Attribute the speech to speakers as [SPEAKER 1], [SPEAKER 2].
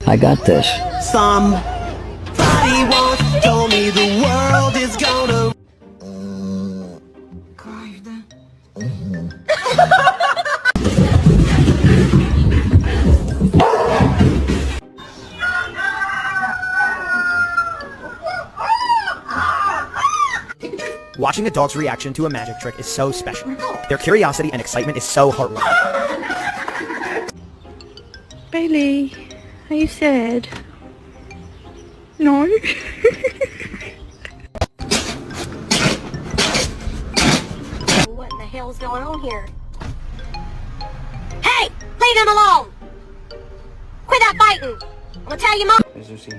[SPEAKER 1] I got this.
[SPEAKER 2] Somebody once told me the world is gonna.
[SPEAKER 3] Watching a dog's reaction to a magic trick is so special. Their curiosity and excitement is so heartwarming.
[SPEAKER 4] Bailey, are you sad? No?
[SPEAKER 5] What in the hell's going on here? Hey! Leave him alone! Quit that fighting! I'm gonna tell your mom!
[SPEAKER 6] Is Lucy